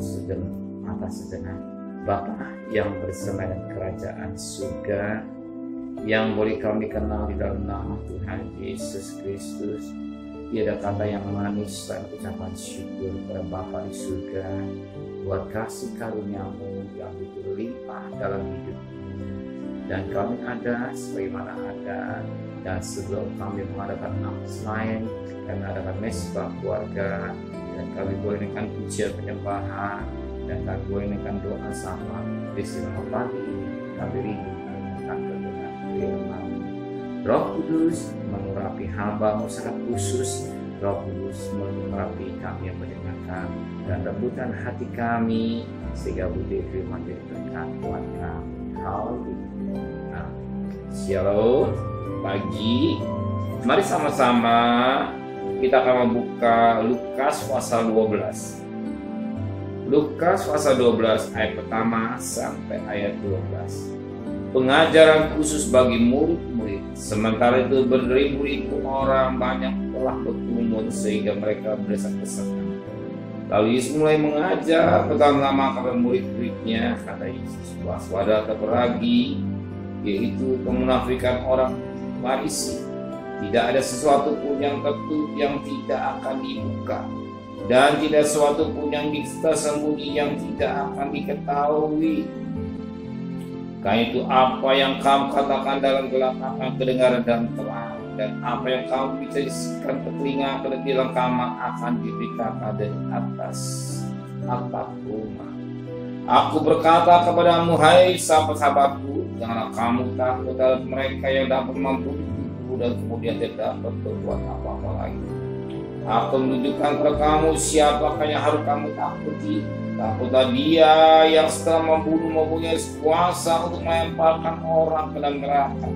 sejenak. Bapa yang bersama dengan kerajaan surga, yang boleh kami kenal di dalam nama Tuhan Yesus Kristus. Tiada kata yang manis dan ucapan syukur kepada Bapa di surga buat kasih karunia-Mu yang berlimpah dalam hidup ini. Dan kami ada sebagaimana ada, dan sebelum kami mengadakan nafas lain, kami adakan mesbah keluarga, dan kami boleh dengan pujian penyembahan, dan kami boleh dengan doa sama. Istimewa pagi ini kami rindu mendengarkan kebenaran firman. Roh Kudus mengurapi hamba-Mu secara khusus. Roh Kudus mengurapi kami yang mendengarkan dan lembutkan hati kami sehingga budi firman jadi berkat buat kami. Haleluya. Shalom pagi. Mari sama-sama kita akan membuka Lukas pasal 12. Lukas pasal 12 ayat pertama sampai ayat 12. Pengajaran khusus bagi murid-murid. Sementara itu beribu-ribu orang banyak telah berkerumun sehingga mereka berdesak-desakan. Lalu Yesus mulai mengajar pertama-tama kepada murid-muridnya, kata Yesus, waspada terperagi, yaitu kemunafikan orang Farisi. Tidak ada sesuatu pun yang tertutup yang tidak akan dibuka, dan tidak sesuatu pun yang tersembunyi yang tidak akan diketahui. Karena itu apa yang kamu katakan dalam gelap akan kedengaran dalam terang, dan apa yang kamu bicarakan ke telinga ke dalam kamar akan diberitakan dari atas atap rumah. Aku berkata kepadamu, hai sahabat-sahabatku, janganlah kamu takut terhadap mereka yang dapat membunuh dan kemudian tidak dapat berbuat apa-apa lagi. Aku menunjukkan kepada kamu siapakah yang harus kamu takuti. Takutlah dia yang setelah mempunyai kuasa untuk melemparkan orang ke dalam neraka.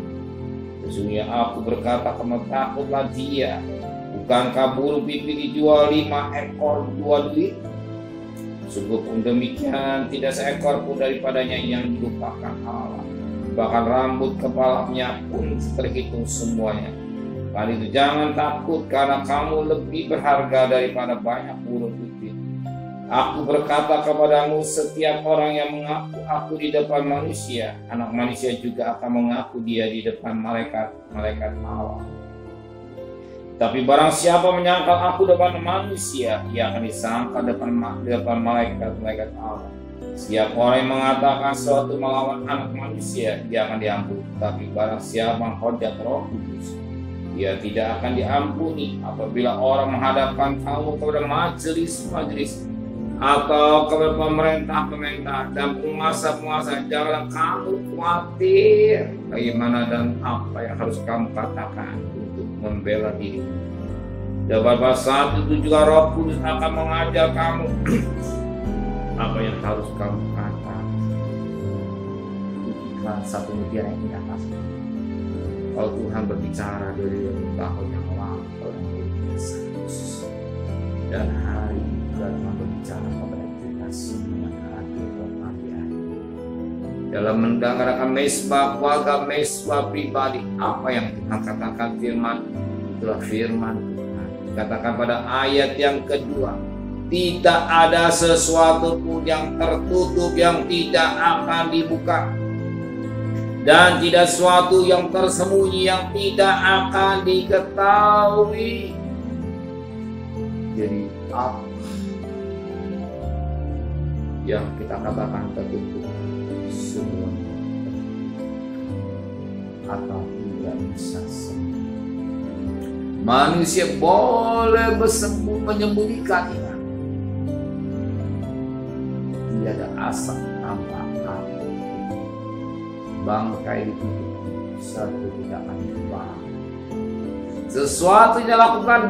Sesungguhnya aku berkata kamu takutlah dia. Bukankah burung pipit dijual 5 ekor 2 duit? Sungguh pun demikian tidak seekor pun daripadanya yang dilupakan Allah. Bahkan rambut kepalanya pun terhitung semuanya. Karena itu jangan takut, karena kamu lebih berharga daripada banyak burung pipit. Aku berkata kepadamu, setiap orang yang mengaku aku di depan manusia, anak manusia juga akan mengaku dia di depan malaikat Allah. Tapi barang siapa menyangkal aku depan manusia, ia akan disangkal depan malaikat Allah. Setiap orang yang mengatakan sesuatu melawan anak manusia, dia akan diampuni. Tapi barang siapa menghujat Roh Kudus, dia tidak akan diampuni. Apabila orang menghadapkan kamu kepada majelis atau kepada pemerintah dan penguasa, janganlah kamu khawatir bagaimana dan apa yang harus kamu katakan untuk membela diri. Dan pada saat itu juga Roh Kudus akan mengajar kamu apa yang harus kamu katakan. Iklan satu mutiara yang tidak pasti. Kalau Tuhan berbicara dari tahun yang lalu dan hari ini Tuhan berbicara kepada kita semua akhir pagi hari. Dalam mendengarkan mesbah keluarga, mesbah pribadi, apa yang Tuhan katakan firman, itulah firman Tuhan. Dikatakan pada ayat yang kedua, tidak ada sesuatu pun yang tertutup yang tidak akan dibuka, dan tidak sesuatu yang tersembunyi yang tidak akan diketahui. Jadi apa yang kita katakan tertutup semua atau tidak bisa sembuh. Manusia boleh menyembunyikan. Tidak ada asap tanpa api. Bangkai ditutup, satu tidak akan dibahas. Sesuatu yang dilakukan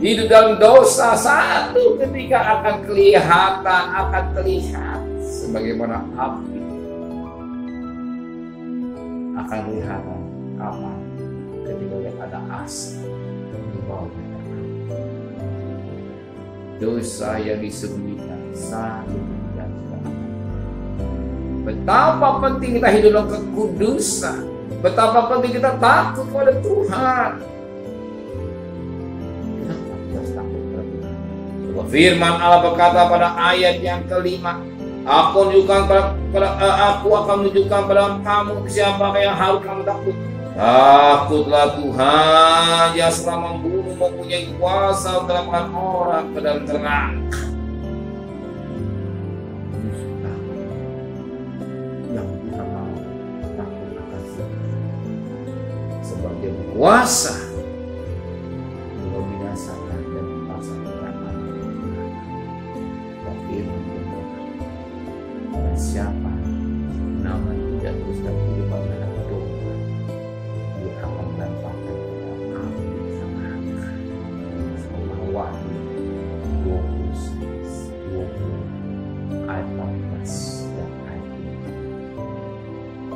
hidup dalam dosa, satu ketika akan terlihat sebagaimana api. Akan kelihatan kapan ketika ada asap di bawah kita. Dosa yang disembunyikan satu. Betapa penting kita hidup dalam kekudusan. Betapa penting kita takut kepada Tuhan. Kenapa kita harus takut kepada Tuhan? Firman Allah berkata pada ayat yang kelima, aku akan menunjukkan pada kamu siapa yang harus kamu takut. Takutlah Tuhan yang setelah membunuh mempunyai kuasa untuk melakukan orang ke dalam neraka. Yang kita mau takut akan sebab dia berkuasa membinasakan dan mempasangkan dan siapa nama tidak terus dan kehidupan anak domba, dia akan melemparkan ke dalam api neraka. Wahyu 20 ayat 14 dan ayat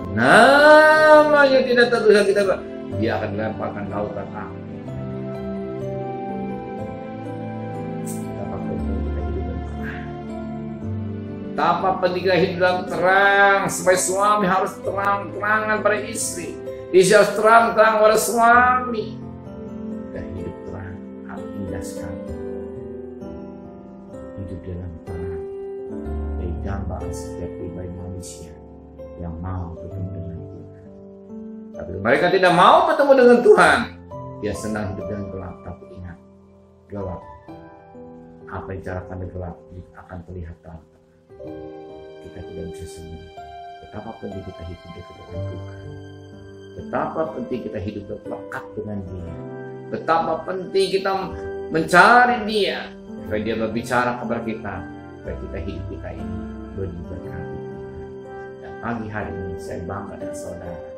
5. Nama yang tidak tertulis kita, dia akan melemparkan lautan api. Betapa penting kita hidup dalam terang, supaya suami harus terang-terangan pada istri, istri harus terang-terang pada suami. Dan hidup terang harus indah sekali. Hidup dalam terang dari gambar setiap pribadi manusia yang mau bertemu dengan Tuhan. Tapi mereka tidak mau bertemu dengan Tuhan, dia senang hidup dalam gelap. Tapi ingat, gelap, apa yang cara kami gelap akan terlihat terang. Kita tidak bisa sendiri. Betapa penting kita hidup dekat dengan Tuhan. Betapa penting kita hidup lekat dengan Dia. Betapa penting kita mencari Dia, supaya Dia berbicara kepada kita, supaya kita hidup kita ini berdiberkati. Dan pagi hari ini saya bangga dengan saudara.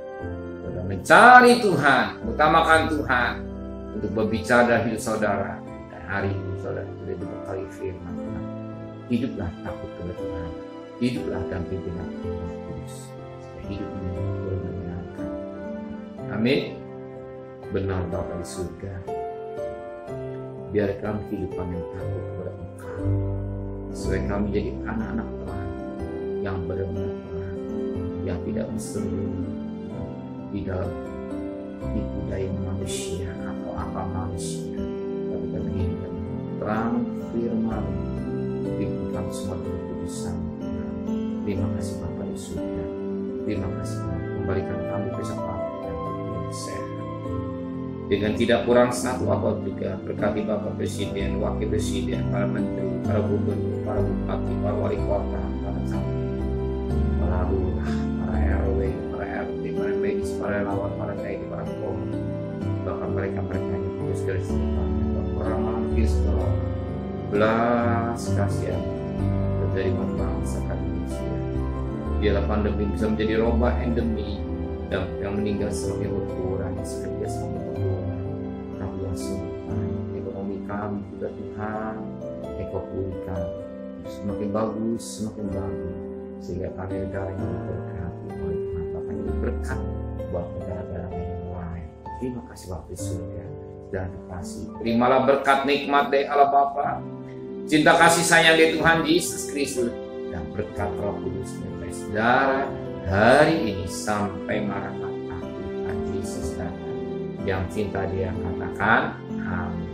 Saudara mencari Tuhan, utamakan Tuhan untuk berbicara dalam hidup saudara. Dan hari ini saudara sudah dibekali firman Tuhan. Hiduplah takut kepada Tuhan. Hiduplah dalam pimpinan Roh Kudus. Hidup ini menyenangkan. Amin. Benar Bapa di surga, biarkan kehidupan yang takut kepada Engkau, supaya kami jadi anak-anak terang yang benar-benar terang, yang tidak bersembunyi di dalam tipu daya manusia atau apa manusia, tapi kami hidup terang firman. Kami semua berkudusan. Terima kasih Bapa di surga. Terima kasih Tuhan, kembalikan kami kesempatan yang sehat. Dengan tidak kurang satu apa juga, berkati Bapak Presiden, Wakil Presiden, para Menteri, para Gubernur, para Bupati, para Wali Kota, para camat, para lurah, para RW, para RT, para medis, para relawan, para TNI, para Polri, bahkan mereka yang tugas garis depan, orang Kristen, belas kasihan dari bangsa Indonesia. Biarlah pandemi bisa menjadi roba endemi dan yang meninggal semakin berkurang, sekerja semakin berkurang. Tapi yang ekonomi kami juga Tuhan, pulihkan semakin bagus, sehingga kami negara yang berkati oleh Tuhan, bahkan ini berkat buat negara-negara yang lain. Terima kasih Bapak surga dan kasih. Terimalah berkat nikmat dari Allah Bapa, cinta kasih sayang dari Tuhan Yesus Kristus, dan berkat Roh Kudus menyertai saudara hari ini sampai Maranatha Tuhan Yesus datang. Yang cinta Dia katakan amin.